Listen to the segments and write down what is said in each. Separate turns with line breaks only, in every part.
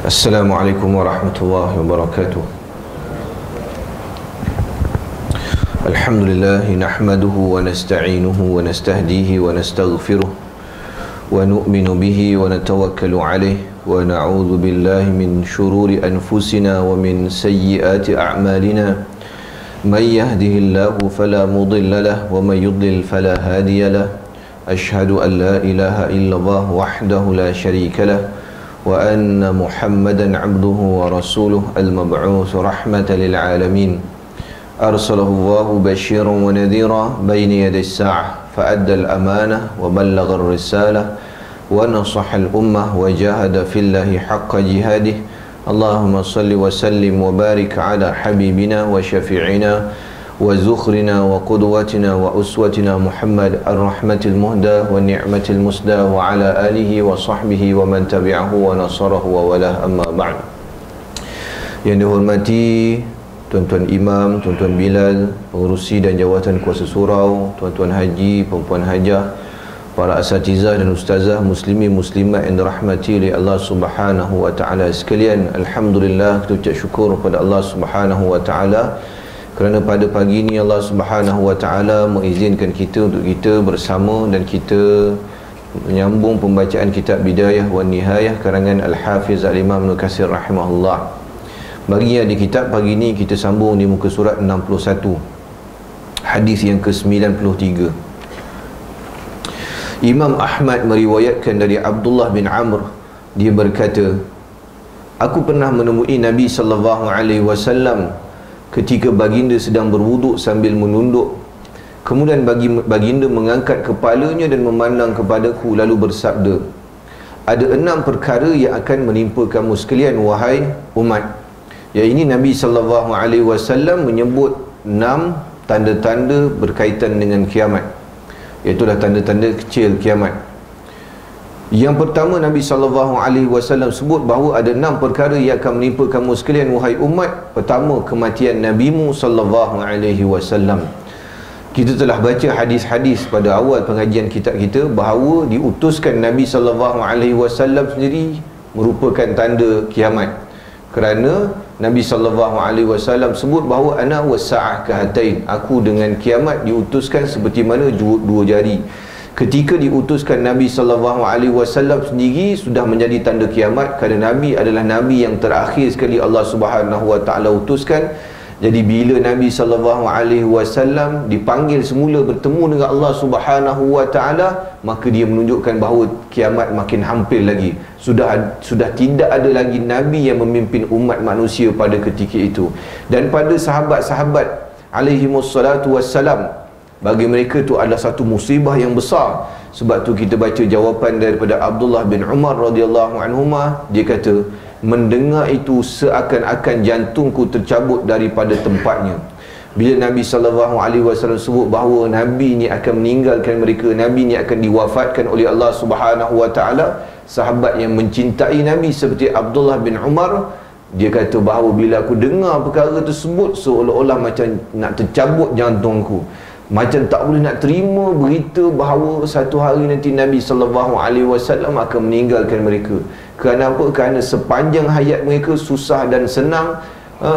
Assalamualaikum warahmatullahi wabarakatuh. Alhamdulillah nahmaduhu wa nasta'inuhu wa nastahdihi wa nastaghfiruh wa nu'minu bihi wa natawakkalu alayh wa na'udzu billahi min shururi anfusina wa min sayyiati a'malina. Man yahdihillahu fala mudilla lahu wa man yudlil fala hadiya lahu. Ashhadu an la ilaha illallah wahdahu la syarika lahu wa anna Muhammadan abduhu wa rasuluh al-mab'uts rahmatan lil alamin. Arsalahu Allahu basyiran wa nadhira bayna yaday as-sa'ah fa'adda al-amanah wa ballagha ar-risalah wa nasaha al-ummah wa jahada fillahi haqqa jihadih. Allahumma salli wa sallim wa barik ala habibina wa syafi'ina wa zukhrina wa qudwatina wa uswatina Muhammad ar-rahmatil muhda wa ni'matil musda wa ala alihi wa sahbihi wa man tabi'ahu wa nasarahu wa walah, amma ba'd. Yang dihormati tuan-tuan imam, tuan-tuan Bilal, pengurusi dan jawatan kuasa surau, tuan-tuan haji, perempuan hajah, para asatizah dan ustazah, muslimin muslimat yang dirahmati oleh Allah Subhanahu wa taala sekalian. Alhamdulillah, kita ucap syukur kepada Allah Subhanahu wa taala kerana pada pagi ini Allah Subhanahu wa taala mengizinkan kita untuk kita bersama dan kita menyambung pembacaan kitab Bidayah wa Nihayah karangan Al-Hafiz Al-Imam Ibn Katsir rahimahullah. Bagi yang di kitab pagi ini kita sambung di muka surat 61, hadis yang ke-93. Imam Ahmad meriwayatkan dari Abdullah bin Amr, dia berkata, aku pernah menemui Nabi sallallahu alaihi wasallam ketika baginda sedang berwuduk sambil menunduk. Kemudian baginda mengangkat kepalanya dan memandang kepadaku lalu bersabda, ada 6 perkara yang akan menimpa kamu sekalian wahai umat. Ya, ini Nabi sallallahu alaihi wasallam menyebut 6 tanda-tanda berkaitan dengan kiamat, iaitulah tanda-tanda kecil kiamat. Yang pertama, Nabi sallallahu alaihi wasallam sebut bahawa ada 6 perkara yang akan menimpa kamu sekalian wahai umat. Pertama, kematian nabimu sallallahu alaihi wasallam. Kita telah baca hadis-hadis pada awal pengajian kitab kita bahawa diutuskan Nabi sallallahu alaihi wasallam sendiri merupakan tanda kiamat. Kerana Nabi sallallahu alaihi wasallam sebut bahawa ana was-sa'ah kahatain, aku dengan kiamat diutuskan seperti mana dua jari. Ketika diutuskan Nabi sallallahu alaihi wasallam sendiri sudah menjadi tanda kiamat, kerana Nabi adalah Nabi yang terakhir sekali Allah Subhanahu wa taala utuskan. Jadi bila Nabi sallallahu alaihi wasallam dipanggil semula bertemu dengan Allah Subhanahu wa taala, maka dia menunjukkan bahawa kiamat makin hampir lagi. Sudah tidak ada lagi Nabi yang memimpin umat manusia pada ketika itu. Dan pada sahabat-sahabat alaihimussalatu wassalam, bagi mereka itu adalah satu musibah yang besar. Sebab tu kita baca jawapan daripada Abdullah bin Umar radhiyallahu anhuma. Dia kata, mendengar itu seakan-akan jantungku tercabut daripada tempatnya. Bila Nabi sallallahu alaihi wasallam sebut bahawa Nabi ni akan meninggalkan mereka, Nabi ni akan diwafatkan oleh Allah Subhanahu wa taala, sahabat yang mencintai Nabi seperti Abdullah bin Umar, dia kata bahawa bila aku dengar perkara tersebut, seolah-olah macam nak tercabut jantungku, macam tak boleh nak terima berita bahawa satu hari nanti Nabi sallallahu alaihi wasallam akan meninggalkan mereka. Kerana apa? Kerana sepanjang hayat mereka, susah dan senang,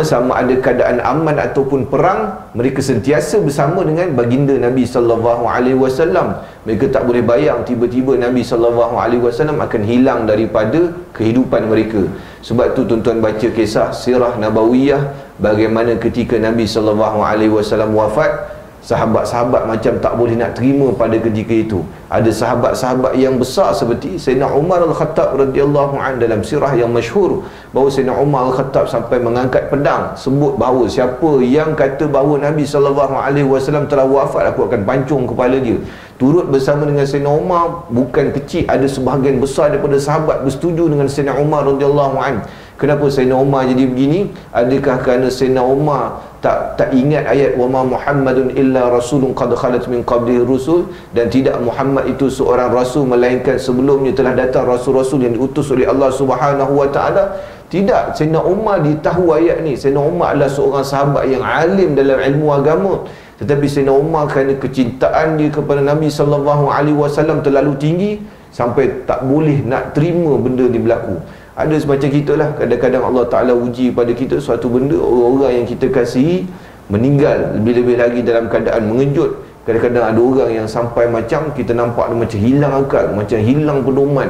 sama ada keadaan aman ataupun perang, mereka sentiasa bersama dengan baginda Nabi sallallahu alaihi wasallam. Mereka tak boleh bayang tiba-tiba Nabi sallallahu alaihi wasallam akan hilang daripada kehidupan mereka. Sebab tu tuan-tuan baca kisah sirah nabawiyah, bagaimana ketika Nabi sallallahu alaihi wasallam wafat, sahabat-sahabat macam tak boleh nak terima pada ketika itu. Ada sahabat-sahabat yang besar seperti Sayyidina Umar Al-Khattab radhiyallahu anhu, dalam sirah yang masyhur bahawa Sayyidina Umar Al-Khattab sampai mengangkat pedang, sebut bahawa siapa yang kata bahawa Nabi sallallahu alaihi wasallam telah wafat, aku akan pancung kepala dia. Turut bersama dengan Sayyidina Umar bukan kecil, ada sebahagian besar daripada sahabat bersetuju dengan Sayyidina Umar radhiyallahu anhu. Kenapa Sayyidina Umar jadi begini? Adakah kerana Sayyidina Umar tak ingat ayat wa ma Muhammadun illa rasulun qad khalat min qablihi rusul, dan tidak Muhammad itu seorang rasul melainkan sebelumnya telah datang rasul-rasul yang diutus oleh Allah Subhanahu wa taala? Tidak, Sayyidina Umar dia tahu ayat ni. Sayyidina Umar adalah seorang sahabat yang alim dalam ilmu agama, tetapi Sayyidina Umar kerana kecintaan dia kepada Nabi sallallahu alaihi wasallam terlalu tinggi sampai tak boleh nak terima benda ni berlaku. Ada semacam kita lah, kadang-kadang Allah Ta'ala uji pada kita suatu benda, orang yang kita kasihi meninggal, lebih-lebih lagi dalam keadaan mengejut. Kadang-kadang ada orang yang sampai macam kita nampak dia macam hilang akal, macam hilang pedoman,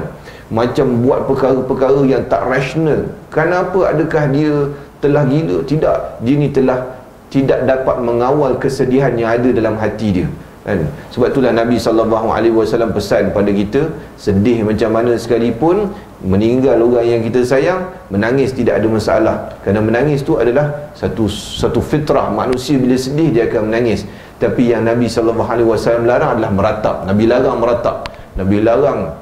macam buat perkara-perkara yang tak rasional. Kenapa? Adakah dia telah gila? Tidak, dia ni telah tidak dapat mengawal kesedihan yang ada dalam hati dia, kan? Sebab itulah Nabi SAW pesan pada kita, sedih macam mana sekalipun, meninggal orang yang kita sayang, menangis tidak ada masalah, kerana menangis tu adalah satu fitrah manusia. Bila sedih dia akan menangis. Tapi yang Nabi SAW larang adalah meratap. Nabi larang meratap, Nabi larang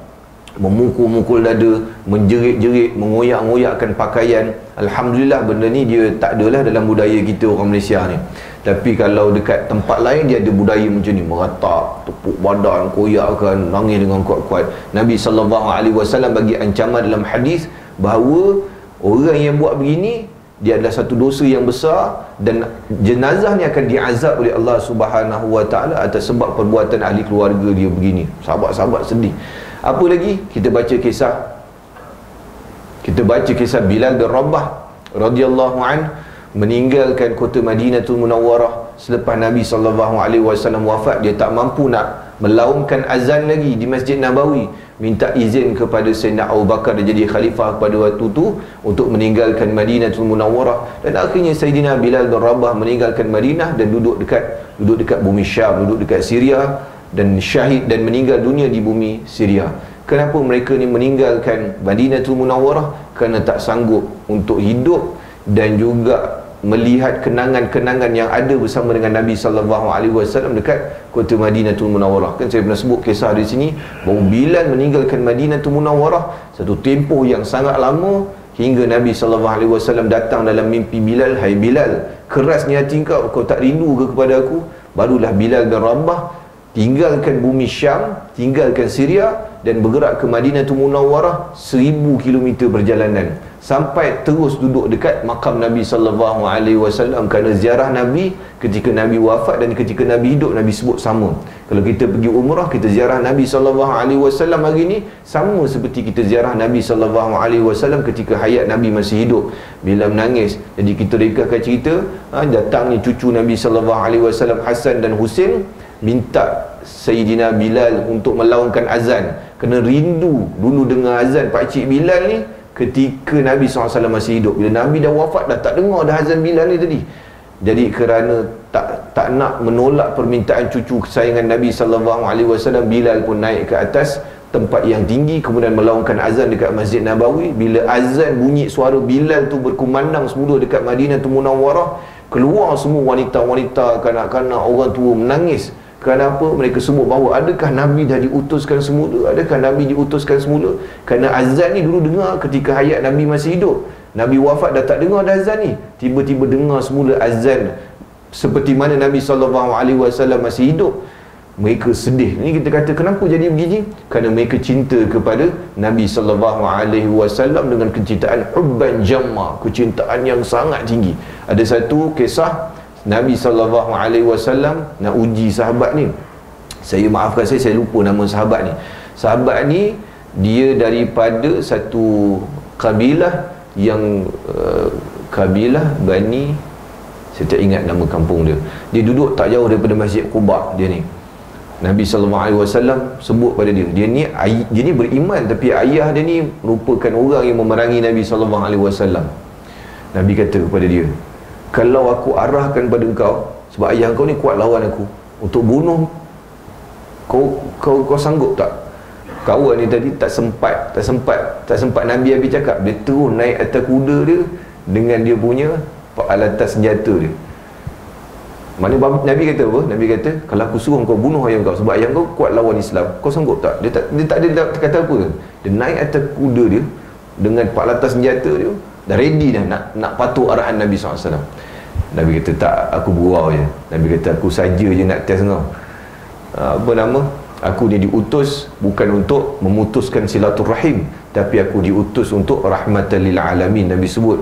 memukul-mukul dada, menjerit-jerit, mengoyak-ngoyakkan pakaian. Alhamdulillah benda ni dia tak adalah dalam budaya kita orang Malaysia ni. Tapi kalau dekat tempat lain dia ada budaya macam ni, meratap, tepuk badan, koyakkan, nangis dengan kuat-kuat. Nabi SAW bagi ancaman dalam hadis bahawa orang yang buat begini, dia adalah satu dosa yang besar, dan jenazah ni akan diazab oleh Allah Subhanahu Wa Taala atas sebab perbuatan ahli keluarga dia begini. Sahabat-sahabat sedih. Apa lagi? Kita baca kisah Bilal bin Rabah radhiyallahu an, meninggalkan kota Madinatul Munawwarah selepas Nabi SAW wafat. Dia tak mampu nak melaungkan azan lagi di Masjid Nabawi, minta izin kepada Sayyidina Abu Bakar, dia jadi khalifah pada waktu tu, untuk meninggalkan Madinatul Munawwarah. Dan akhirnya Sayyidina Bilal bin Rabah meninggalkan Madinah dan duduk dekat bumi Syam, duduk dekat Syria, dan syahid dan meninggal dunia di bumi Syria. Kenapa mereka ni meninggalkan Madinatul Munawwarah? Kerana tak sanggup untuk hidup dan juga melihat kenangan-kenangan yang ada bersama dengan Nabi SAW dekat kota Madinatul Munawwarah. Kan saya pernah sebut kisah di sini bahawa Bilal meninggalkan Madinatul Munawwarah satu tempoh yang sangat lama, hingga Nabi SAW datang dalam mimpi Bilal, "Hai Bilal, kerasnya hati kau tak rindu ke kepada aku?" Barulah Bilal bin Rabah tinggalkan bumi Syam, tinggalkan Syria, dan bergerak ke Madinatul Munawwarah, 1000 km perjalanan, sampai terus duduk dekat makam Nabi SAW. Kerana ziarah Nabi ketika Nabi wafat dan ketika Nabi hidup, Nabi sebut sama. Kalau kita pergi umrah, kita ziarah Nabi SAW hari ni sama seperti kita ziarah Nabi SAW ketika hayat Nabi masih hidup. Bila menangis, jadi kita rekahkan cerita, datangnya cucu Nabi SAW Hasan dan Husin, minta Sayyidina Bilal untuk melaungkan azan, kena rindu dulu dengar azan Pakcik Bilal ni ketika Nabi SAW masih hidup. Bila Nabi dah wafat, dah tak dengar dah azan Bilal ni tadi. Jadi kerana tak nak menolak permintaan cucu kesayangan Nabi SAW, Bilal pun naik ke atas tempat yang tinggi, kemudian melaungkan azan dekat Masjid Nabawi. Bila azan bunyi, suara Bilal tu berkumandang semula dekat Madinatul Munawwarah, keluar semua wanita-wanita, kanak-kanak, orang tua menangis. Kenapa? Mereka sebut bahawa adakah Nabi dah diutuskan semula? Adakah Nabi diutuskan semula? Kerana azan ni dulu dengar ketika hayat Nabi masih hidup. Nabi wafat dah tak dengar dah azan ni. Tiba-tiba dengar semula azan seperti mana Nabi SAW masih hidup. Mereka sedih. Ini kita kata kenapa jadi begini? Kerana mereka cinta kepada Nabi SAW dengan kecintaan hubban jamma, kecintaan yang sangat tinggi. Ada satu kisah Nabi SAW nak uji sahabat ni. Maafkan saya lupa nama sahabat ni. Sahabat ni dia daripada satu kabilah yang kabilah Bani, saya tak ingat nama kampung dia. Dia duduk tak jauh daripada Masjid Quba dia ni. Nabi SAW sebut pada dia, dia ni beriman, tapi ayah dia ni merupakan orang yang memerangi Nabi SAW. Nabi kata kepada dia, "Kalau aku arahkan pada engkau, sebab ayah kau ni kuat lawan aku, untuk bunuh kau sanggup tak?" Kawan ni tadi tak sempat Nabi habis cakap, dia terus naik atas kuda dia dengan dia punya alatan senjata dia. Mana Nabi kata apa? Nabi kata, "Kalau aku suruh kau bunuh ayah kau, sebab ayah kau kuat lawan Islam, kau sanggup tak?" Dia tak ada kata apa. Dia naik atas kuda dia dengan alatan senjata dia, dah ready dah nak patuh arahan Nabi SAW. Nabi kata, "Tak, aku gurau je." Nabi kata, "Aku saja je nak test kau. Aku ni diutus bukan untuk memutuskan silaturahim, tapi aku diutus untuk rahmatan lil alamin." Nabi sebut.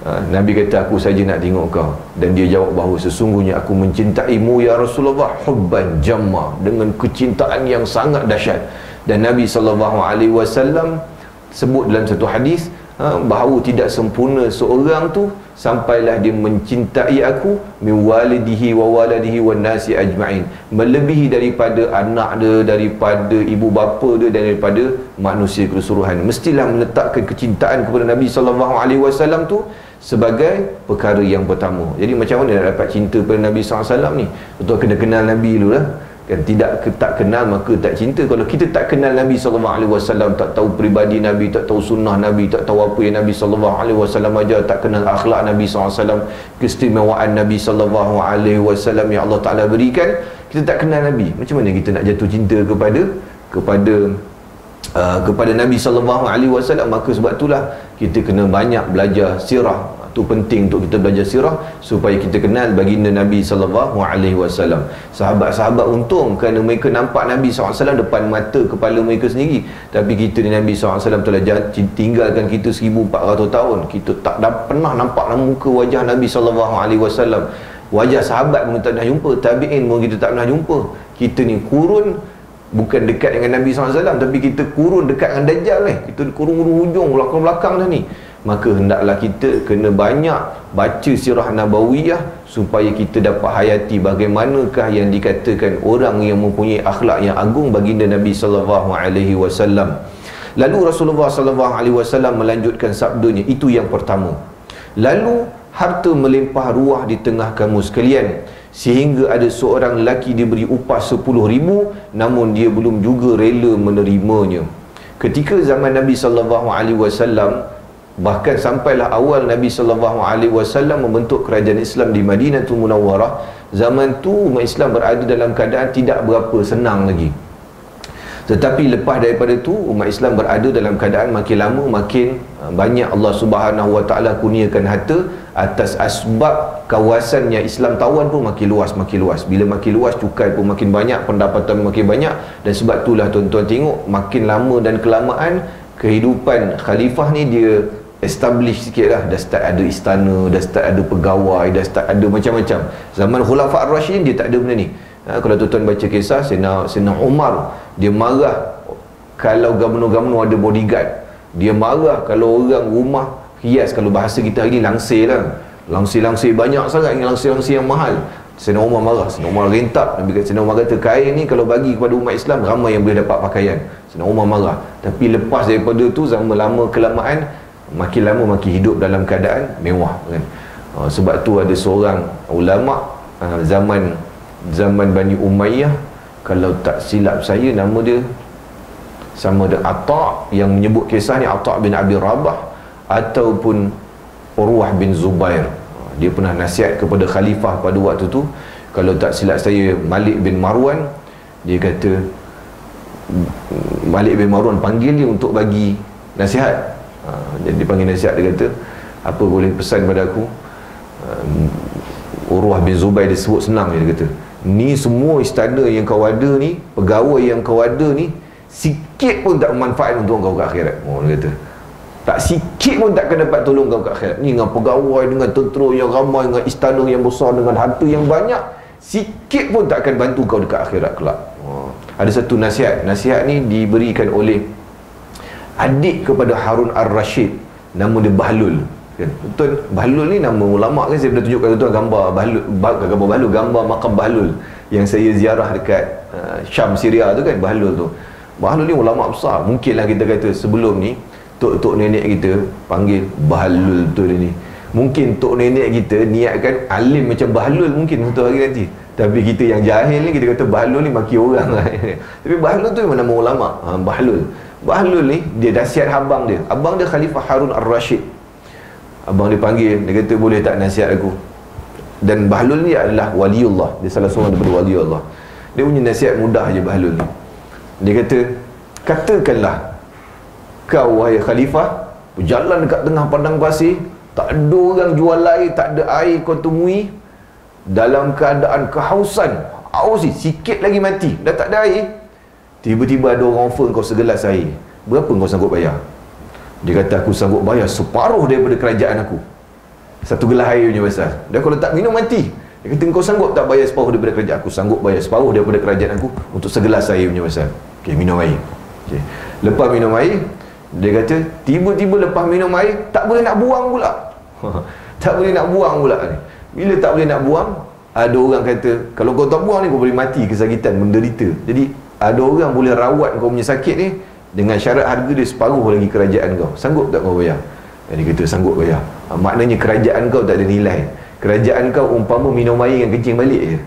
Nabi kata, "Aku saja nak tengok kau." Dan dia jawab bahawa sesungguhnya aku mencintaimu ya Rasulullah hubban jamma, dengan kecintaan yang sangat dahsyat. Dan Nabi SAW sebut dalam satu hadis, bahawa tidak sempurna seorang tu sampailah dia mencintai aku min walidihi wa waladihi wan nasi ajma'in, melebihi daripada anak dia, daripada ibu bapa dia, daripada manusia keseluruhan. Mestilah meletakkan kecintaan kepada Nabi SAW tu sebagai perkara yang pertama. Jadi macam mana nak dapat cinta kepada Nabi SAW ni? Betul kena kenal Nabi dulu lah kan. Tak kenal maka tak cinta. Kalau kita tak kenal Nabi SAW, tak tahu peribadi Nabi, tak tahu sunnah Nabi, tak tahu apa yang Nabi SAW ajar, tak kenal akhlak Nabi SAW, keistimewaan Nabi SAW yang Allah Ta'ala berikan, kita tak kenal Nabi, macam mana kita nak jatuh cinta kepada Nabi SAW? Maka sebab itulah kita kena banyak belajar sirah. Itu penting untuk kita belajar sirah supaya kita kenal baginda Nabi SAW. Sahabat-sahabat untung kerana mereka nampak Nabi SAW depan mata kepala mereka sendiri. Tapi kita ni Nabi SAW telah tinggalkan kita 1400 tahun. Kita tak pernah nampak muka wajah Nabi SAW. Wajah sahabat pun tak pernah jumpa, tabi'in pun kita tak pernah jumpa. Kita ni kurun bukan dekat dengan Nabi SAW, tapi kita kurun dekat dengan Dajjal ni. Kita kurun hujung belakang-belakang dah ni. Maka hendaklah kita kena banyak baca sirah nabawiyah supaya kita dapat hayati bagaimanakah yang dikatakan orang yang mempunyai akhlak yang agung baginda Nabi SAW. Lalu Rasulullah SAW melanjutkan sabdanya, itu yang pertama. Lalu harta melimpah ruah di tengah kamu sekalian, sehingga ada seorang lelaki diberi upah 10,000 namun dia belum juga rela menerimanya. Ketika zaman Nabi SAW, bahkan sampailah awal Nabi SAW membentuk kerajaan Islam di Madinatul Munawwarah, zaman tu umat Islam berada dalam keadaan tidak berapa senang lagi. Tetapi lepas daripada tu umat Islam berada dalam keadaan makin lama makin banyak Allah Subhanahu Wa Taala kurniakan harta atas asbab kawasan yang Islam tawan pun makin luas. Bila makin luas, cukai pun makin banyak, pendapatan makin banyak. Dan sebab itulah tuan-tuan tengok makin lama dan kelamaan kehidupan khalifah ni dia establish sikit lah. Dah start ada istana, dah start ada pegawai, dah start ada macam-macam. Zaman Khulafa' Ar-Rasyidin dia tak ada benda ni. Kalau tuan-tuan baca kisah Sayyidina Umar, dia marah kalau gubernur-gubernur ada bodyguard. Dia marah kalau orang rumah hias, kalau bahasa kita hari ni langsir lah, langsir banyak sangat, langsir yang mahal. Sayyidina Umar marah, Sayyidina Umar rentak. Nabi kata, Sayyidina Umar kata, kain ni kalau bagi kepada umat Islam ramai yang boleh dapat pakaian. Sayyidina Umar marah. Tapi lepas daripada tu, zaman lama kelamaan, makin lama makin hidup dalam keadaan mewah kan. Sebab tu ada seorang ulama zaman Bani Umayyah, kalau tak silap saya nama dia sama ada Atta, yang menyebut kisah ni Atta bin Abi Rabah ataupun Urwah bin Zubair. Dia pernah nasihat kepada khalifah pada waktu tu, kalau tak silap saya Malik bin Marwan. Dia kata Malik bin Marwan panggil dia untuk bagi nasihat. Jadi dia panggil nasihat, dia kata, apa boleh pesan pada aku? Urwah bin Zubair dia sebut senang, dia kata, ni semua istana yang kau ada ni, pegawai yang kau ada ni, sikit pun tak bermanfaat untuk kau ke akhirat. Dia kata, tak sikit pun takkan dapat tolong kau ke akhirat. Ni dengan pegawai, dengan tentera yang ramai, dengan istana yang besar, dengan harta yang banyak, sikit pun takkan bantu kau dekat akhirat kelak. Ada satu nasihat ni diberikan oleh adik kepada Harun Ar-Rashid, nama dia Bahlul kan. Betul, Bahlul ni nama ulama kan. Saya pernah tunjukkan tuan gambar Bahlul, gambar makam Bahlul yang saya ziarah dekat Syam, Syria tu kan. Bahlul ni ulama besar. Mungkinlah kita kata sebelum ni tok nenek kita panggil Bahlul tu ni. Mungkin tok nenek kita niatkan alim macam Bahlul mungkin satu hari nanti. Tapi kita yang jahil ni kita kata Bahlul ni maki orang lah. Tapi Bahlul tu memang nama ulama. Bahlul ni dia nasihat abang dia Khalifah Harun Ar-Rashid. Abang dia panggil, dia kata, boleh tak nasihat aku? Dan Bahlul ni adalah waliullah, dia salah seorang daripada waliullah. Dia punya nasihat mudah je Bahlul ni. Dia kata, katakanlah kau wahai khalifah berjalan dekat tengah padang pasir, tak ada orang jual air, tak ada air kau temui, dalam keadaan kehausan, haus sikit lagi mati, dah tak ada air. Tiba-tiba ada orang offer kau segelas air. Berapa kau sanggup bayar? Dia kata, aku sanggup bayar separuh daripada kerajaan aku. Satu gelas air punya besar. Dan kalau tak minum mati. Dia kata, kau sanggup tak bayar separuh daripada kerajaan aku? Sanggup bayar separuh daripada kerajaan aku untuk segelas air punya besar. Okey, minum air. Okay. Lepas minum air, Dia kata tiba-tiba lepas minum air tak boleh nak buang pula. Tak boleh nak buang pula ni. Bila tak boleh nak buang, ada orang kata kalau kau tak buang ni kau boleh mati kesakitan, menderita. Jadi ada orang boleh rawat kau punya sakit ni dengan syarat harga dia separuh lagi kerajaan kau. Sanggup tak kau bayar? Dia kata sanggup bayar. Maknanya kerajaan kau tak ada nilai. Kerajaan kau umpama minum air dengan kencing balik je.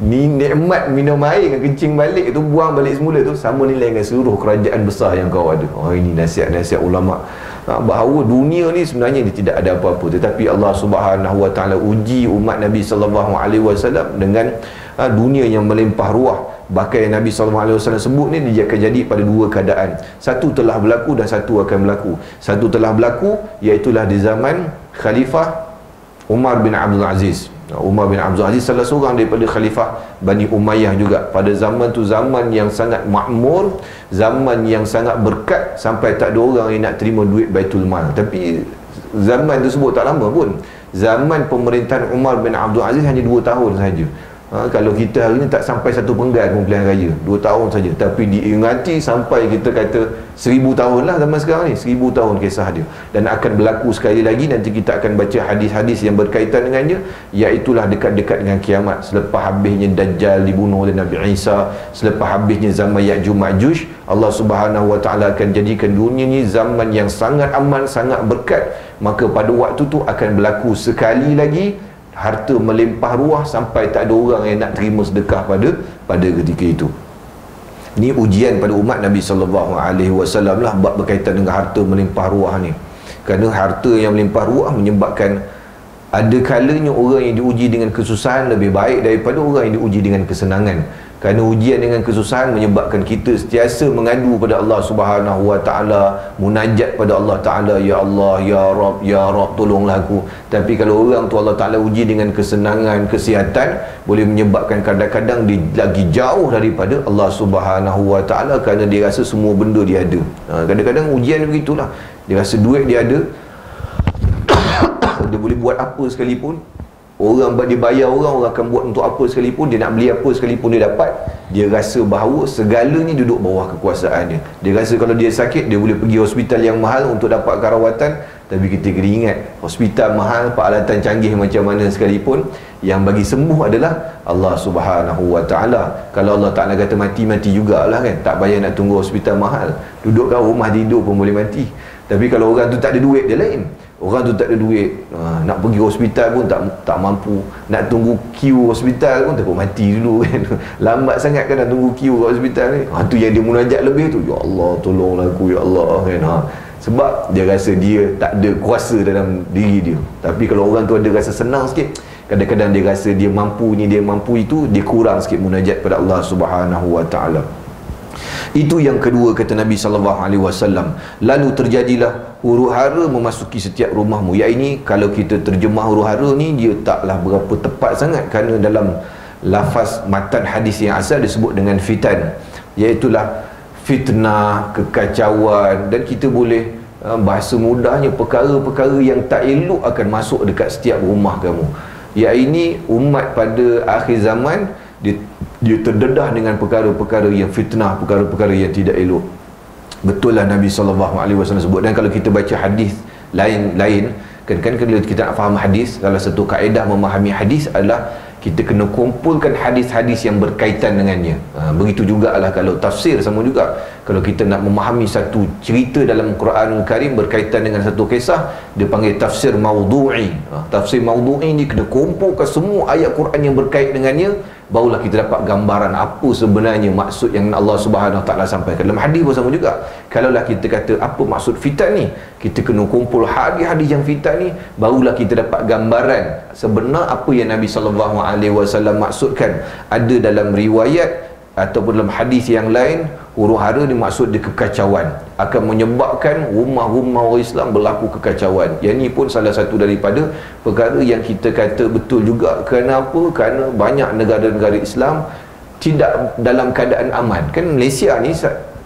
Ni nikmat minum air dengan kencing balik tu, buang balik semula tu, sama nilai dengan seluruh kerajaan besar yang kau ada. Ini nasihat-nasihat ulama. Bahawa dunia ni sebenarnya dia tidak ada apa-apa, tetapi Allah Subhanahu Wa Taala uji umat Nabi sallallahu alaihi wasallam dengan dunia yang melimpah ruah. Bahkan yang Nabi sallallahu alaihi wasallam sebut ni dia akan jadi pada dua keadaan. Satu telah berlaku dan satu akan berlaku. Satu telah berlaku iaitu di zaman Khalifah Umar bin Abdul Aziz. Umar bin Abdul Aziz salah seorang daripada Khalifah Bani Umayyah juga. Pada zaman tu zaman yang sangat makmur, zaman yang sangat berkat, sampai tak ada orang yang nak terima duit Baitul Mal. Tapi zaman tersebut tak lama pun. Zaman pemerintahan Umar bin Abdul Aziz hanya 2 tahun sahaja. Kalau kita hari ni tak sampai 1 penggal pun pilihan raya, 2 tahun saja, tapi diingati sampai kita kata 1000 tahun lah zaman sekarang ni, 1000 tahun kisah dia. Dan akan berlaku sekali lagi, nanti kita akan baca hadis-hadis yang berkaitan dengannya, iaitulah dekat-dekat dengan kiamat, selepas habisnya Dajjal dibunuh oleh Nabi Isa, selepas habisnya zaman Ya'juj Ma'juj. Allah Subhanahu Wa Taala akan jadikan dunia ni zaman yang sangat aman, sangat berkat. Maka pada waktu tu akan berlaku sekali lagi harta melimpah ruah sampai tak ada orang yang nak terima sedekah pada ketika itu. Ni ujian pada umat Nabi sallallahu alaihi wasallam lah bab berkaitan dengan harta melimpah ruah ni. Kerana harta yang melimpah ruah menyebabkan ada kalanya orang yang diuji dengan kesusahan lebih baik daripada orang yang diuji dengan kesenangan. Kerana ujian dengan kesusahan menyebabkan kita sentiasa mengadu pada Allah Subhanahu Wa Taala, munajat pada Allah Taala, ya Allah, ya Rabb, ya Rabb, tolonglah aku. Tapi kalau orang tu Allah Taala uji dengan kesenangan, kesihatan, boleh menyebabkan kadang-kadang dia lagi jauh daripada Allah Subhanahu Wa Taala kerana dia rasa semua benda dia ada. Kadang-kadang ujian begitulah. Dia rasa duit dia ada, dia boleh buat apa sekalipun. Orang dia bayar orang akan buat untuk apa sekalipun, dia nak beli apa sekalipun dia dapat. Dia rasa bahawa segalanya duduk bawah kekuasaan dia. Dia rasa kalau dia sakit, dia boleh pergi hospital yang mahal untuk dapat rawatan. Tapi kita kena ingat, hospital mahal, peralatan canggih macam mana sekalipun, yang bagi sembuh adalah Allah Subhanahu Wa Taala. Kalau Allah Taala kata mati-mati jugalah kan, tak payah nak tunggu hospital mahal. Duduk kat rumah tidur pun boleh mati. Tapi kalau orang tu tak ada duit, dia lain. Orang tu tak ada duit, nak pergi hospital pun tak mampu, nak tunggu queue hospital pun takut mati dulu kan. Lambat sangat kan nak tunggu queue kat hospital ni. Tu yang dia munajat lebih tu, ya Allah tolonglah aku ya Allah kan. Sebab dia rasa dia tak ada kuasa dalam diri dia. Tapi kalau orang tu ada rasa senang sikit, kadang-kadang dia rasa dia mampu ni, dia mampu itu, dia kurang sikit munajat pada Allah Subhanahu Wa Taala. Itu yang kedua kata Nabi sallallahu alaihi wasallam. Lalu terjadilah huru-hara memasuki setiap rumahmu. Ya, ini kalau kita terjemah huru-hara ni dia taklah berapa tepat sangat, kerana dalam lafaz matan hadis yang asal disebut dengan fitan, iaitulah fitnah, kekacauan. Dan kita boleh bahasa mudahnya, perkara-perkara yang tak elok akan masuk dekat setiap rumah kamu. Ya, ini umat pada akhir zaman dia terdedah dengan perkara-perkara yang fitnah, perkara-perkara yang tidak elok. Betul lah Nabi SAW sebut. Dan kalau kita baca hadis lain kan kalau kita nak faham hadis, salah satu kaedah memahami hadis adalah kita kena kumpulkan hadis-hadis yang berkaitan dengannya. Begitu jugalah kalau tafsir, sama juga. Kalau kita nak memahami satu cerita dalam Quranul Karim berkaitan dengan satu kisah, dia panggil tafsir maudhu'i. Tafsir maudhu'i ni kena kumpulkan semua ayat Quran yang berkait dengannya, barulah kita dapat gambaran apa sebenarnya maksud yang Allah Subhanahu Wa Taala sampaikan. Dalam hadis pun sama juga. Kalaulah kita kata apa maksud fitan ni, kita kena kumpul hadis-hadis yang fitan ni, barulah kita dapat gambaran sebenar apa yang Nabi sallallahu alaihi wasallam maksudkan. Ada dalam riwayat ataupun dalam hadis yang lain, huru-hara ni maksud dia kekacauan, akan menyebabkan rumah-rumah orang Islam berlaku kekacauan. Yang ni pun salah satu daripada perkara yang kita kata betul juga. Kenapa? Kerana banyak negara-negara Islam tidak dalam keadaan aman. Kan Malaysia ni,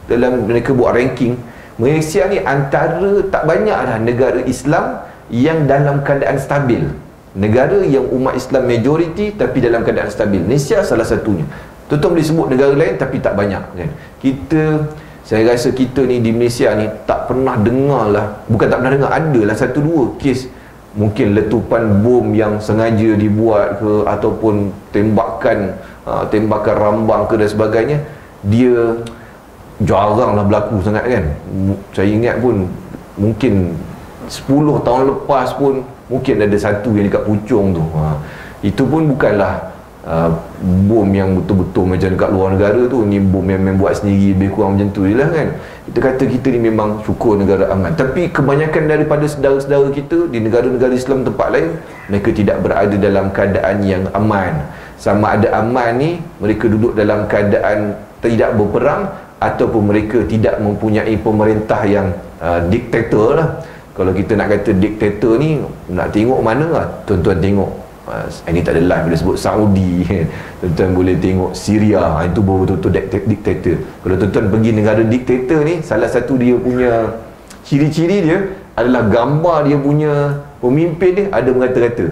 dalam mereka buat ranking, Malaysia ni antara tak banyaklah negara Islam yang dalam keadaan stabil. Negara yang umat Islam majoriti tapi dalam keadaan stabil, Malaysia salah satunya. Tentu boleh sebut negara lain tapi tak banyak kan. Kita Saya rasa kita ni di Malaysia ni tak pernah dengar lah, bukan tak pernah dengar, ada lah satu dua kes mungkin letupan bom yang sengaja dibuat ke, ataupun tembakan rambang ke dan sebagainya. Dia jarang lah berlaku sangat kan. Saya ingat pun mungkin 10 tahun lepas pun mungkin ada satu yang dekat Puchong tu. Itu pun bukanlah bom yang betul-betul macam dekat luar negara tu. Ni bom yang buat sendiri, lebih kurang macam tu je lah kan. Kita kata kita ni memang syukur negara aman, tapi kebanyakan daripada saudara-saudara kita di negara-negara Islam tempat lain, mereka tidak berada dalam keadaan yang aman. Sama ada aman ni, mereka duduk dalam keadaan tidak berperang, ataupun mereka tidak mempunyai pemerintah yang diktator lah. Kalau kita nak kata diktator ni, nak tengok mana lah? Tuan-tuan tengok, ini tak ada live bila sebut Saudi. Tuan-tuan boleh tengok Syria, itu baru betul-betul diktator. Kalau tuan-tuan pergi negara diktator ni, salah satu dia punya ciri-ciri dia adalah gambar dia punya pemimpin dia ada mengata-kata.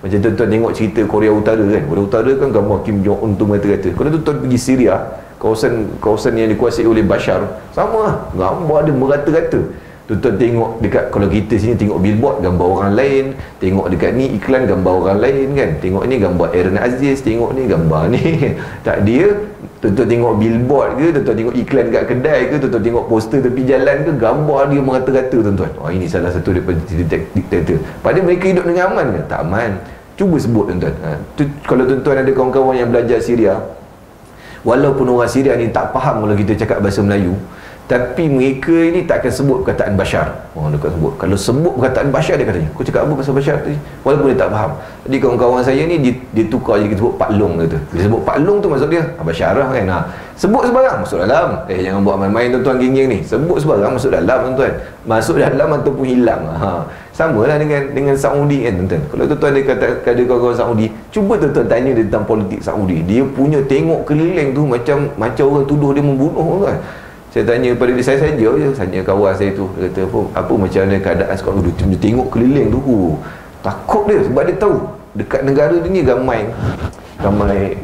Macam tuan-tuan tengok cerita Korea Utara kan, Korea Utara kan gambar Kim Jong Un tu mengata-kata. Kalau tuan-tuan pergi Syria, kawasan yang dikuasai oleh Bashar, sama lah, gambar dia merata-rata. Tuan-tuan tengok dekat, kalau kita sini tengok billboard gambar orang lain, tengok dekat ni iklan gambar orang lain kan, tengok ni gambar Aaron Aziz, tengok ni gambar ni. Tak, dia tuan-tuan tengok billboard ke, tuan-tuan tengok iklan dekat kedai ke, tuan-tuan tengok poster tepi jalan ke, gambar dia merata-rata tuan-tuan. Ini salah satu daripada diktator. Padahal mereka hidup dengan aman ke? Tak aman. Cuba sebut tuan-tuan. Kalau tuan-tuan ada kawan-kawan yang belajar Syria, walaupun orang Syria ni tak faham kalau kita cakap bahasa Melayu, tapi mereka ini tak akan sebut perkataan Bashar. Dia akan sebut. Kalau sebut perkataan Bashar, dia katanya, kau cakap apa pasal Bashar tu? Walaupun dia tak faham. Jadi kawan-kawan saya ni, dia tukar jadi kita sebut Pak Long kata. Bila sebut Pak Long tu maksud dia Bashar lah kan. Sebut sebarang masuk dalam. Jangan buat main-main tuan-tuan, geng-geng ni. Sebut sebarang masuk dalam tuan-tuan. Masuk dalam ataupun hilang. Sama lah dengan Saudi kan tuan-tuan. Kalau tuan-tuan ada kawan-kawan Saudi, cuba tuan-tuan tanya dia tentang politik Saudi. Dia punya tengok keliling tu macam orang tuduh dia membunuh tuan. Saya tanya pada dia, saya saja je tanya kawan saya tu, dia kata apa macam mana keadaan sekarang tu, dia tengok keliling tu, takut dia sebab dia tahu dekat negara dia ni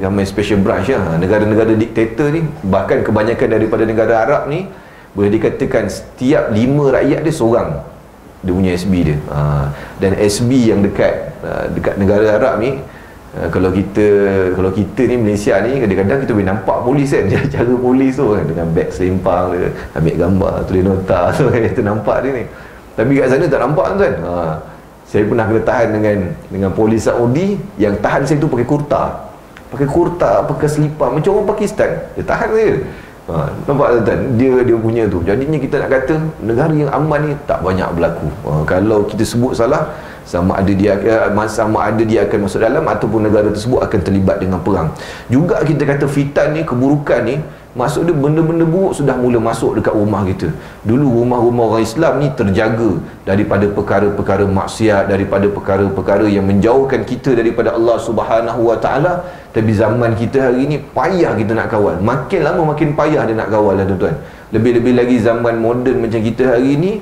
ramai special branch lah. Negara-negara diktator ni, bahkan kebanyakan daripada negara Arab ni, boleh dikatakan setiap 5 rakyat dia seorang dia punya SB dia. Dan SB yang dekat negara Arab ni, kalau kita ni Malaysia ni, kadang-kadang kita boleh nampak polis kan, cara polis tu kan, dengan beg selimpang dia, ambil gambar, tulis nota tu kan, kita nampak dia ni. Tapi kat sana tak nampak tuan. Saya pernah kena tahan dengan polis Saudi, yang tahan saya tu pakai kurta, pakai selipar macam orang Pakistan. Dia tahan saya. Nampak tuan, dia punya tu. Jadinya kita nak kata negara yang aman ni tak banyak berlaku. Kalau kita sebut salah, sama ada dia akan masuk dalam, ataupun negara tersebut akan terlibat dengan perang. Juga kita kata fitan ni, keburukan ni, maksud dia benda-benda buruk sudah mula masuk dekat rumah kita. Dulu rumah-rumah orang Islam ni terjaga daripada perkara-perkara maksiat, daripada perkara-perkara yang menjauhkan kita daripada Allah Subhanahu Wa Taala. Tapi zaman kita hari ni payah kita nak kawal. Makin lama makin payah dia nak kawal lah tuan-tuan. Lebih-lebih lagi zaman moden macam kita hari ni,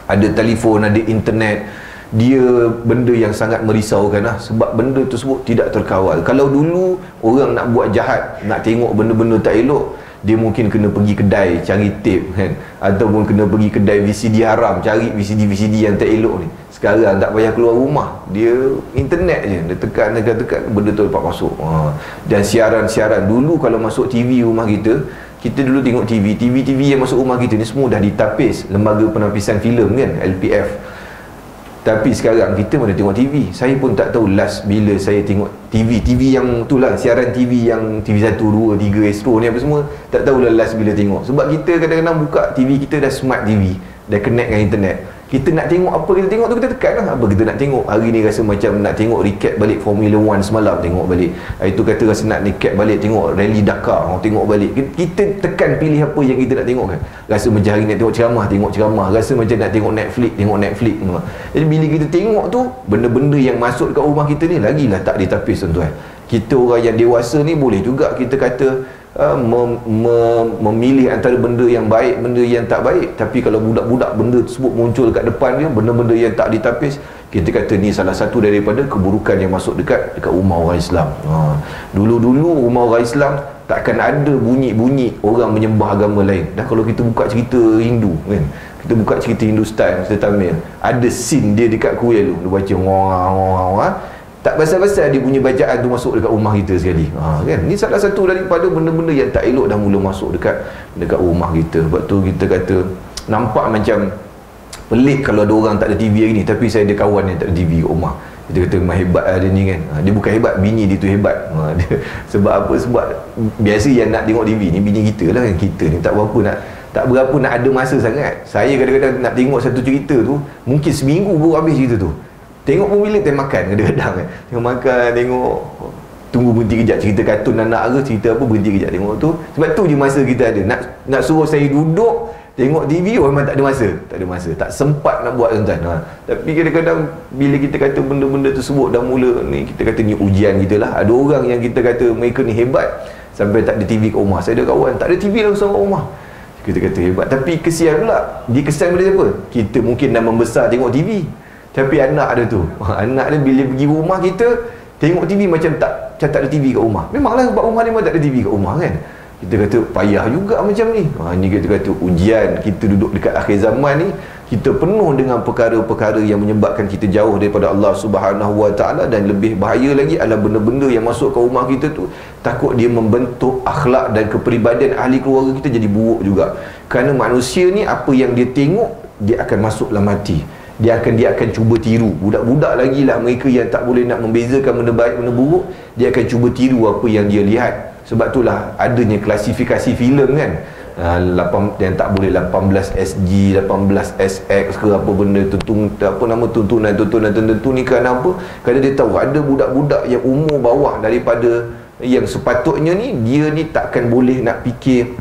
ada telefon, ada internet. Dia benda yang sangat merisaukan lah, sebab benda tersebut tidak terkawal. Kalau dulu orang nak buat jahat, nak tengok benda-benda tak elok, dia mungkin kena pergi kedai cari tape kan, ataupun kena pergi kedai VCD haram cari VCD yang tak elok ni. Sekarang tak payah keluar rumah, dia internet je, dia tekan benda tu dapat masuk. Dan siaran-siaran dulu, kalau masuk TV rumah kita dulu tengok TV yang masuk rumah kita ni semua dah ditapis Lembaga Penapisan Filem kan, LPF. Tapi sekarang kita mana tengok TV. Saya pun tak tahu last bila saya tengok TV yang tu lah, siaran TV yang TV 1, 2, 3 Astro ni apa semua, tak tahulah last bila tengok. Sebab kita kadang-kadang buka TV kita dah smart TV, dah connect dengan internet. Kita nak tengok apa kita tengok tu, kita tekan lah apa kita nak tengok. Hari ni rasa macam nak tengok recap balik Formula 1 semalam, tengok balik. Hari tu kata rasa nak recap balik tengok Rally Dakar, tengok balik. Kita tekan pilih apa yang kita nak tengok kan. Rasa macam hari ni nak tengok ceramah. Rasa macam nak tengok Netflix. Jadi bila kita tengok tu, benda-benda yang masuk dekat rumah kita ni lagilah tak ditapis tuan-tuan. Kita orang yang dewasa ni boleh juga kita kata memilih antara benda yang baik, benda yang tak baik. Tapi kalau budak-budak benda tersebut muncul kat depan dia, benda-benda yang tak ditapis, kita kata ni salah satu daripada keburukan yang masuk dekat rumah orang Islam. Dulu-dulu rumah orang Islam takkan ada bunyi-bunyi orang menyembah agama lain. Dah kalau kita buka cerita Hindu kan, kita buka cerita Hindustan, cerita Tamil, ada scene dia dekat kuil tu, dia baca ngorang, tak pasal-pasal dia punya bacaan tu masuk dekat rumah kita sekali. Kan, ni salah satu daripada benda-benda yang tak elok dah mula masuk dekat rumah kita. Sebab tu kita kata nampak macam pelik kalau ada orang tak ada TV hari ni, tapi saya ada kawan yang tak ada TV kat rumah. Kita kata memang hebat lah dia ni kan. Dia bukan hebat, bini dia tu hebat. Sebab apa? Sebab biasa yang nak tengok TV ni bini kita lah kan. Kita ni tak berapa nak ada masa sangat. Saya kadang-kadang nak tengok satu cerita tu mungkin seminggu baru habis cerita tu. Tengok pun bila time makan kadang-kadang kan. Tengok makan, tengok, tunggu berhenti kejap, cerita kartun anak ke cerita apa, berhenti kejap tengok tu. Sebab tu je masa kita ada. Nak suruh saya duduk tengok TV, memang tak ada masa, tak sempat nak buat tuan-tuan. Tapi kadang-kadang bila kita kata benda-benda tersebut dah mula ni, kita kata ni ujian kita lah. Ada orang yang kita kata mereka ni hebat sampai tak ada TV kat rumah. Saya ada kawan tak ada TV langsung kat rumah, kita kata hebat. Tapi kesian pula, dia kesan pada siapa? Kita mungkin dah membesar tengok TV, tapi anak ada tu, anak dia bila pergi rumah kita tengok TV macam tak ada TV kat rumah. Memanglah sebab rumah dia memang tak ada TV kat rumah kan. Kita kata payah juga macam ni. Ni kita kata ujian. Kita duduk dekat akhir zaman ni, kita penuh dengan perkara-perkara yang menyebabkan kita jauh daripada Allah Subhanahu Wa Taala. Dan lebih bahaya lagi adalah benda-benda yang masuk ke rumah kita tu, takut dia membentuk akhlak dan kepribadian ahli keluarga kita jadi buruk juga. Kerana manusia ni apa yang dia tengok, dia akan masuk dalam hati. Dia akan cuba tiru. Budak-budak lagi lah, mereka yang tak boleh nak membezakan benda baik benda buruk, dia akan cuba tiru apa yang dia lihat. Sebab itulah adanya klasifikasi filem kan, yang tak boleh 18 SG, 18 SX ke apa benda tuntunan tertentu ni. Kerana apa? Kerana dia tahu ada budak-budak yang umur bawah daripada yang sepatutnya ni, dia ni takkan boleh nak fikir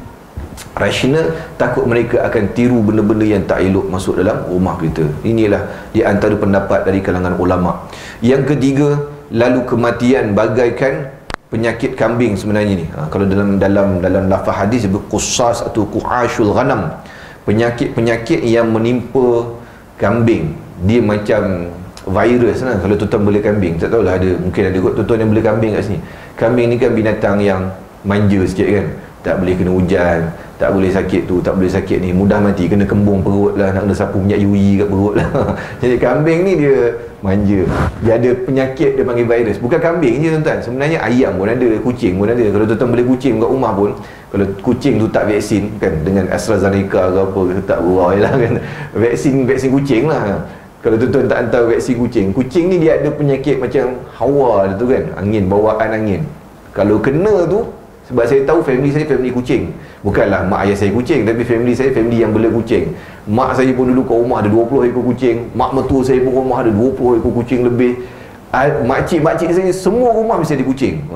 rasional, takut mereka akan tiru benda-benda yang tak elok masuk dalam rumah kita. Inilah di antara pendapat dari kalangan ulama. Yang ketiga, lalu kematian bagaikan penyakit kambing sebenarnya ni. Kalau dalam lafaz hadis disebut qussas atau qu'ashul ghanam, penyakit yang menimpa kambing. Dia macam virus lah. Kalau tuan-tuan bela kambing, tak tahulah, mungkin ada kot tuan-tuan yang bela kambing kat sini. Kambing ni kan binatang yang manja sikit kan, tak boleh kena hujan, tak boleh sakit tu, tak boleh sakit ni, mudah mati, kena kembung perut lah, nak kena sapu minyak UI kat perut lah. Jadi kambing ni dia manja, dia ada penyakit, dia panggil virus. Bukan kambing je tuan-tuan, sebenarnya ayam pun ada, kucing pun ada. Kalau tuan-tuan beli kucing kat rumah pun, kalau kucing tu tak vaksin kan, dengan AstraZeneca ke apa, tak berah lah kan, vaksin kucing lah. Kalau tuan-tuan tak hantar vaksin kucing ni dia ada penyakit macam hawa tu kan, angin, bawaan angin. Kalau kena tu, sebab saya tahu family saya family kucing. Bukanlah mak ayah saya kucing, tapi family saya family yang bela kucing. Mak saya pun dulu kat rumah ada 20 ekor kucing. Mak mertua saya pun rumah ada 20 ekor kucing lebih. Makcik saya semua rumah mesti ada kucing.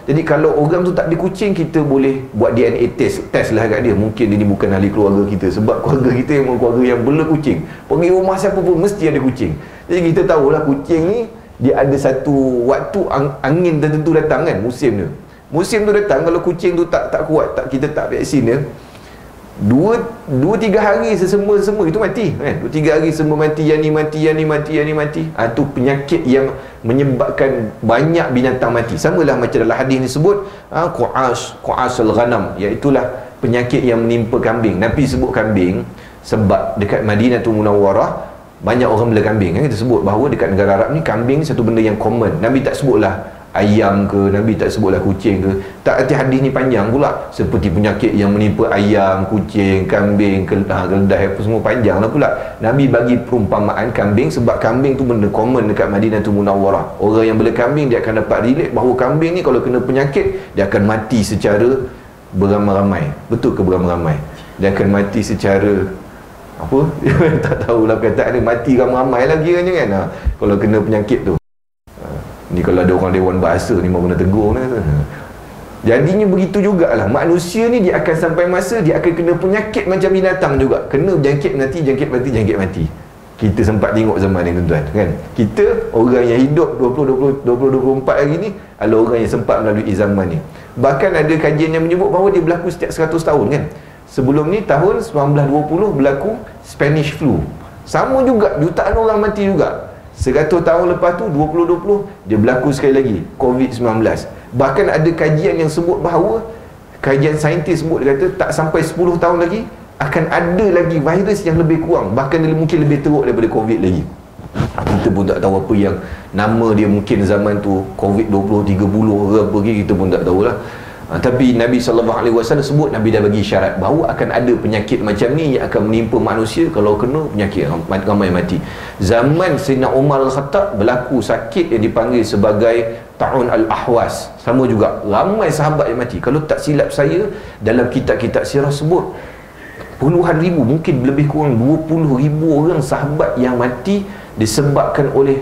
Jadi kalau orang tu tak ada kucing, kita boleh buat DNA test lah kat dia. Mungkin dia ni bukan ahli keluarga kita, sebab keluarga kita memang keluarga yang bela kucing. Pergi rumah siapa pun mesti ada kucing. Jadi kita tahulah kucing ni dia ada satu waktu angin tertentu datang kan, musim tu datang. Kalau kucing tu tak kuat, kita tak vaksin dia, 2-3 hari semua itu mati kan? 2-3 hari semua mati, yang ni mati. Tu penyakit yang menyebabkan banyak binatang mati. Samalah macam dalam hadis ni sebut qu'asul ghanam, iaitulah penyakit yang menimpa kambing. Nabi sebut kambing sebab dekat Madinatul Munawwarah banyak orang bela kambing kan. Kita sebut bahawa dekat negara Arab ni kambing satu benda yang common. Nabi tak sebutlah ayam ke, Nabi tak sebutlah kucing ke. Tak arti hadis ni panjang pula, seperti penyakit yang menimpa ayam, kucing, kambing, keledai apa semua, panjang lah pula. Nabi bagi perumpamaan kambing sebab kambing tu benda common dekat Madinatul Munawwarah. Orang yang bela kambing dia akan dapat relate bahawa kambing ni kalau kena penyakit, dia akan mati secara beramai-ramai. Betul ke beramai-ramai? Dia akan mati secara apa? Tak tahulah perkataan dia, mati ramai-ramai lagi kan. Kalau kena penyakit tu. Ni kalau ada orang dewan bahasa ni mau kena tegur ni. Jadinya begitu jugalah manusia ni, dia akan sampai masa dia akan kena penyakit macam binatang juga. Kena jangkit mati. Kita sempat tengok zaman ni tuan-tuan kan. Kita orang yang hidup 20-24 hari ni adalah orang yang sempat melalui zaman ni. Bahkan ada kajian yang menyebut bahawa dia berlaku setiap 100 tahun kan. Sebelum ni tahun 1920 berlaku Spanish flu. Sama juga, jutaan orang mati juga. 100 tahun lepas tu 2020 dia berlaku sekali lagi COVID-19. Bahkan ada kajian yang sebut bahawa kajian saintis sebut, dia kata tak sampai 10 tahun lagi akan ada lagi virus yang lebih kurang, bahkan dia mungkin lebih teruk daripada COVID lagi. Kita pun tak tahu apa yang nama dia, mungkin zaman tu COVID 20, 30 ke apa, kita pun tak tahulah. Tapi Nabi SAW sebut, Nabi dah bagi syarat bahawa akan ada penyakit macam ni yang akan menimpa manusia. Kalau kena penyakit, ramai mati. Zaman Sayyidina Umar Al-Khattab berlaku sakit yang dipanggil sebagai Ta'un Al-Ahwas, sama juga ramai sahabat yang mati. Kalau tak silap saya, dalam kitab-kitab sirah sebut puluhan ribu, mungkin lebih kurang 20 ribu orang sahabat yang mati disebabkan oleh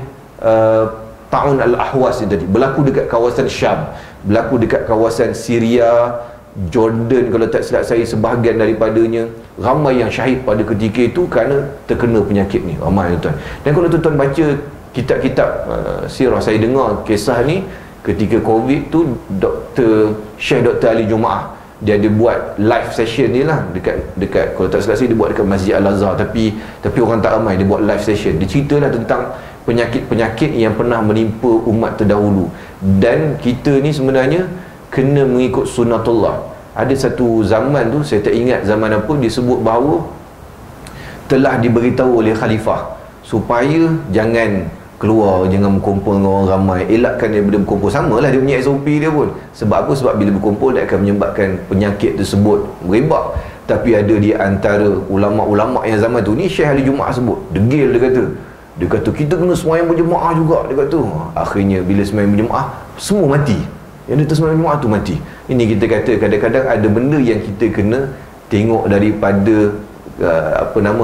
Ta'un Al-Ahwas ini tadi. Berlaku dekat kawasan Syam, berlaku dekat kawasan Syria, Jordan, kalau tak silap saya sebahagian daripadanya. Ramai yang syahid pada ketika itu kerana terkena penyakit ni, ramai tuan. Dan kalau tuan baca kitab-kitab sirah, saya dengar kisah ni ketika COVID tu, Syekh Dr. Ali Jumaah, dia ada buat live session ni lah dekat kalau tak silap saya dia buat dekat Masjid Al-Azhar, tapi orang tak ramai, dia buat live session. Dia ceritalah tentang penyakit-penyakit yang pernah menimpa umat terdahulu. Dan kita ni sebenarnya kena mengikut sunnatullah. Ada satu zaman tu, saya tak ingat zaman apa, disebut bahawa telah diberitahu oleh khalifah supaya jangan keluar, jangan berkumpul dengan orang ramai, elakkan daripada berkumpul. Samalah dia punya SOP dia pun. Sebab apa? Sebab bila berkumpul dia akan menyebabkan penyakit tersebut merebak. Tapi ada di antara ulama'-ulama' yang zaman tu, ni Syekh Ali Jumaah sebut, degil dia kata kita kena sembahyang berjemaah juga, dia kata. Akhirnya bila sembahyang berjemaah semua mati, yang dia sembahyang berjemaah tu mati. Ini kita kata kadang-kadang ada benda yang kita kena tengok daripada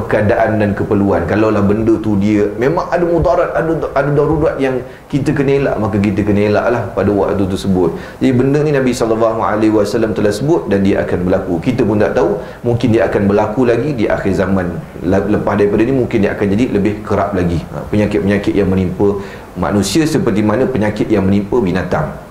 keadaan dan keperluan. Kalaulah benda tu dia memang ada mudarat, ada darurat yang kita kena elak, maka kita kena elak lah pada waktu tersebut. Jadi benda ni Nabi SAW telah sebut dan dia akan berlaku. Kita pun tak tahu, mungkin dia akan berlaku lagi di akhir zaman. Lepas daripada ni mungkin dia akan jadi lebih kerap lagi, penyakit-penyakit yang menimpa manusia seperti mana penyakit yang menimpa binatang.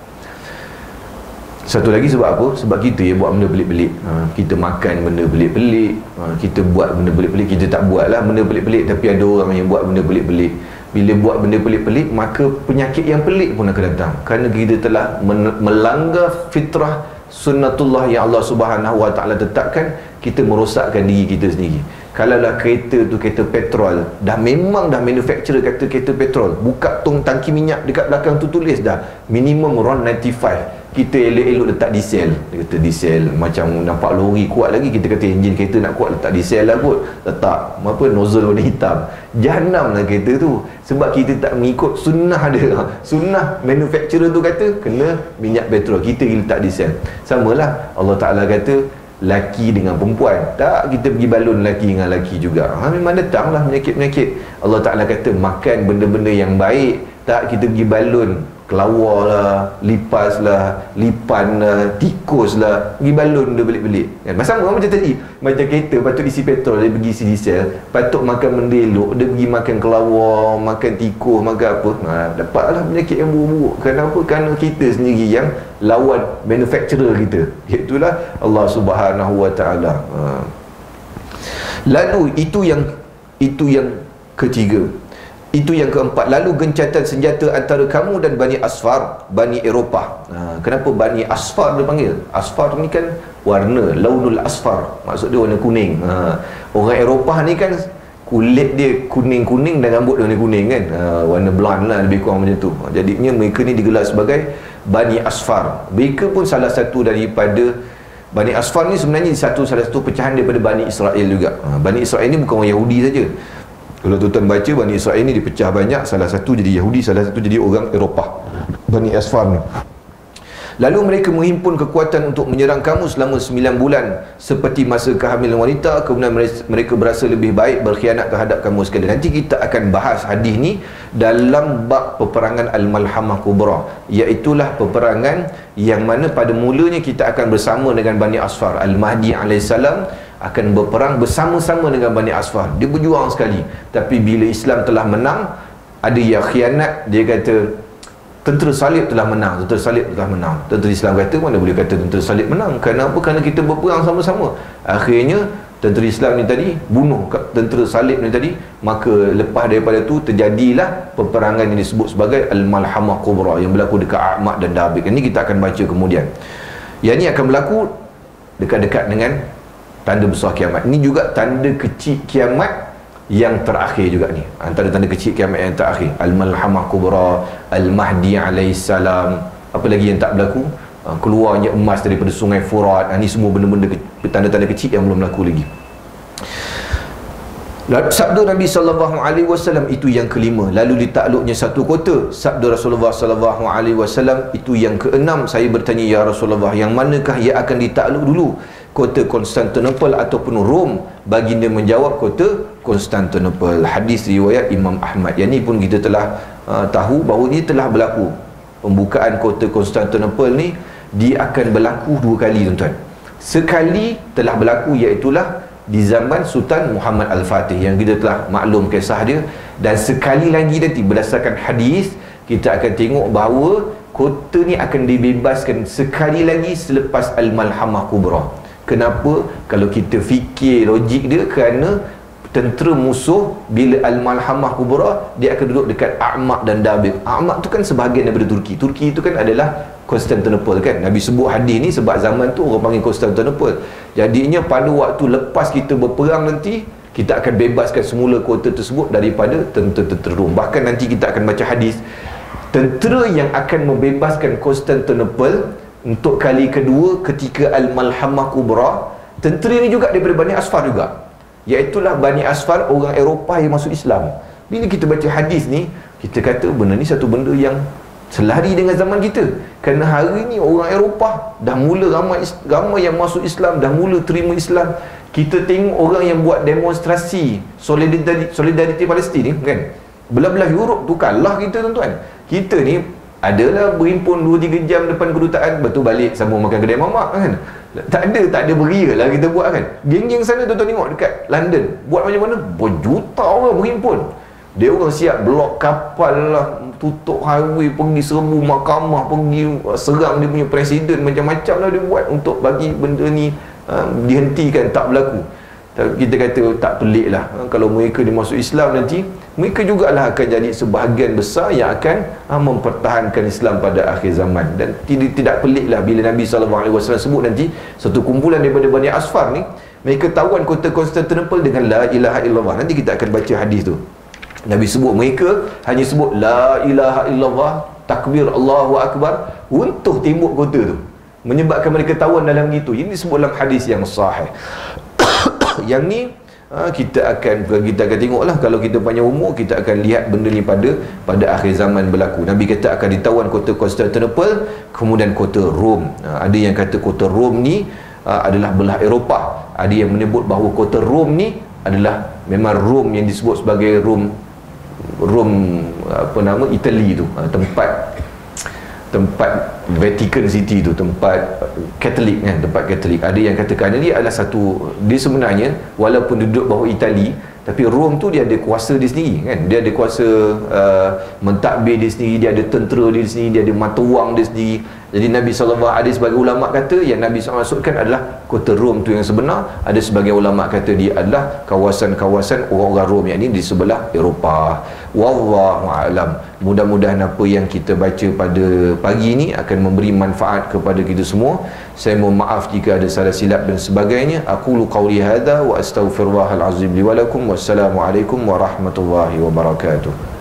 Satu lagi sebab apa? Sebab kita buat benda pelik-pelik. Kita makan benda pelik-pelik, kita buat benda pelik-pelik. Kita tak buat lah benda pelik-pelik, tapi ada orang yang buat benda pelik-pelik. Bila buat benda pelik-pelik, maka penyakit yang pelik pun akan datang, kerana kita telah melanggar fitrah sunnatullah yang Allah Subhanahu Wa Taala tetapkan. Kita merosakkan diri kita sendiri. Kalaulah kereta tu kereta petrol, memang manufacturer kata kereta petrol, buka tong tangki minyak dekat belakang tu tulis dah minimum RON 95. Kita elok-elok letak diesel. Dia kata diesel macam nampak lori kuat lagi, kita kata enjin kereta nak kuat, letak diesel lah kot, letak nozzle warna hitam. Jahanam lah kereta tu, sebab kita tak mengikut sunnah dia. Sunnah manufacturer tu kata kena minyak petrol, kita letak diesel. Samalah Allah Ta'ala kata laki dengan perempuan, tak kita pergi balun laki dengan laki juga. Memang datanglah penyakit-penyakit. Allah Ta'ala kata makan benda-benda yang baik, tak kita pergi balun kelawar lah, lipas lah, lipan lah, tikus lah, pergi balon benda belik-belik kan. Sama macam tadi, macam kereta patut isi petrol, dia pergi isi diesel. Patut makan benda elok, dia pergi makan kelawar, makan tikus, makan apa, dapatlah penyakit yang buruk-buruk. Kenapa? Kerana kita sendiri yang lawan manufacturer kita, iaitulah Allah Subhanahu Wa Taala. Lalu itu yang ketiga. Itu yang keempat. Lalu gencatan senjata antara kamu dan Bani Asfar, Bani Eropah. Kenapa Bani Asfar dia panggil? Asfar ni kan warna, launul asfar, maksud dia warna kuning. Orang Eropah ni kan kulit dia kuning-kuning dan rambut dia warna kuning kan, warna blonde lah lebih kurang macam tu. Jadinya mereka ni digelar sebagai Bani Asfar. Mereka pun salah satu daripada Bani Asfar ni sebenarnya salah satu pecahan daripada Bani Israel juga. Bani Israel ni bukan orang Yahudi saja. Kalau tuan-tuan baca, Bani Israel ni dipecah banyak. Salah satu jadi Yahudi, salah satu jadi orang Eropah, Bani Asfar ni. Lalu mereka menghimpun kekuatan untuk menyerang kamu selama 9 bulan seperti masa kehamilan wanita. Kemudian mereka berasa lebih baik berkhianat terhadap kamu sekali. Nanti kita akan bahas hadis ni dalam bab peperangan Al-Malhamah Kubra, iaitulah peperangan yang mana pada mulanya kita akan bersama dengan Bani Asfar. Al-Mahdi AS akan berperang bersama-sama dengan Bani Asfar. Dia berjuang sekali. Tapi bila Islam telah menang, ada yang khianat. Dia kata tentera salib telah menang, tentera salib telah menang. Tentera Islam kata mana boleh kata tentera salib menang? Kenapa? Kerana kita berperang sama-sama. Akhirnya tentera Islam ni tadi bunuh tentera salib ni tadi. Maka lepas daripada tu terjadilah peperangan yang disebut sebagai Al-Malhamah Kubra yang berlaku dekat A'maq dan Dabik. Ini kita akan baca kemudian. Yang ni akan berlaku dekat-dekat dengan tanda besar kiamat. Ini juga tanda kecil kiamat yang terakhir juga ni. Antara tanda kecil kiamat yang terakhir, Al-Malhamah Kubra, Al-Mahdi alaihissalam. Apa lagi yang tak berlaku? Keluarnya emas daripada sungai Furat. Ini semua benda-benda tanda-tanda kecil yang belum berlaku lagi. Sabda Nabi SAW itu yang kelima. Lalu ditakluknya satu kota. Sabda Rasulullah SAW itu yang keenam. Saya bertanya, ya Rasulullah, yang manakah yang akan ditakluk dulu? Kota Konstantinopel ataupun Rom? Baginda menjawab, kota Konstantinopel. Hadis riwayat Imam Ahmad. Yang ni pun kita telah tahu bahawa ini telah berlaku. Pembukaan kota Konstantinopel ni dia akan berlaku dua kali, tuan-tuan. Sekali telah berlaku, iaitulah di zaman Sultan Muhammad Al-Fatih yang kita telah maklum kisah dia. Dan sekali lagi nanti berdasarkan hadis kita akan tengok bahawa kota ni akan dibebaskan sekali lagi selepas Al-Malhamah Kubra. Kenapa? Kalau kita fikir logik dia, kerana tentera musuh bila Al-Malhamah Kubra dia akan duduk dekat A'maq dan Dabiq. A'maq tu kan sebahagian daripada Turki. Turki itu kan adalah Konstantinopel kan. Nabi sebut hadis ni sebab zaman tu orang panggil Konstantinopel. Jadinya pada waktu lepas kita berperang nanti, kita akan bebaskan semula kota tersebut daripada tentera Rom. Bahkan nanti kita akan baca hadis, tentera yang akan membebaskan Konstantinopel untuk kali kedua ketika Al-Malhamah Kubra, tentera ni juga daripada Bani Asfar juga, iaitulah Bani Asfar, orang Eropah yang masuk Islam. Bila kita baca hadis ni, kita kata benda ni satu benda yang selari dengan zaman kita. Kerana hari ni orang Eropah dah mula ramai yang masuk Islam, dah mula terima Islam. Kita tengok orang yang buat demonstrasi solidariti Palestin ni kan, belah-belah Europe tu kalah kita, tuan-tuan. Kita ni adalah berhimpun 2-3 jam depan kedutaan, betul balik sambung makan kedai mamak kan. Tak ada beria lah kita buat kan. Geng-geng sana tuan-tuan tengok dekat London buat macam mana, berjuta orang berhimpun. Dia orang siap blok kapal lah, tutup highway, pergi serbu mahkamah, pergi serang dia punya presiden, macam-macam lah dia buat untuk bagi benda ni dihentikan, tak berlaku. Kita kata tak pelik lah kalau mereka dimasuk Islam nanti, mereka jugalah akan jadi sebahagian besar yang akan mempertahankan Islam pada akhir zaman. Dan tidak pelik lah bila Nabi SAW sebut nanti satu kumpulan daripada Bani Asfar ni, mereka tawan kota Konstantinopel dengan la ilaha illallah. Nanti kita akan baca hadis tu. Nabi sebut mereka hanya sebut la ilaha illallah, takbir Allahu Akbar, runtuh tembok kota tu, menyebabkan mereka tawan dalam gitu. Ini disebut dalam hadis yang sahih. Yang ni kita akan tengoklah, kalau kita panjang umur kita akan lihat benda ni pada akhir zaman berlaku. Nabi kata akan ditawan kota Konstantinopel, kemudian kota Rom. Ada yang kata kota Rom ni adalah belah Eropah. Ada yang menyebut bahawa kota Rom ni adalah memang Rom yang disebut sebagai Rom apa nama, Itali tu, tempat Vatican City tu, tempat Katolik kan, tempat Katolik. Ada yang katakan ini adalah satu, dia sebenarnya walaupun duduk bawah Itali, tapi Rom tu dia ada kuasa dia sendiri kan. Dia ada kuasa mentadbir dia sendiri, dia ada tentera dia sendiri, dia ada mata wang dia sendiri. Jadi Nabi SAW, ada sebagai ulama kata yang Nabi SAW maksudkan adalah kota Rom tu yang sebenar. Ada sebagai ulama kata dia adalah kawasan-kawasan orang-orang Rom yang ini di sebelah Eropah. Wallahu a'lam. Mudah-mudahan apa yang kita baca pada pagi ini akan memberi manfaat kepada kita semua. Saya mohon maaf jika ada salah silap dan sebagainya. Aqulu qawli hadza wa astaghfirullahal azim li wa lakum. Wassalamualaikum warahmatullahi wabarakatuh.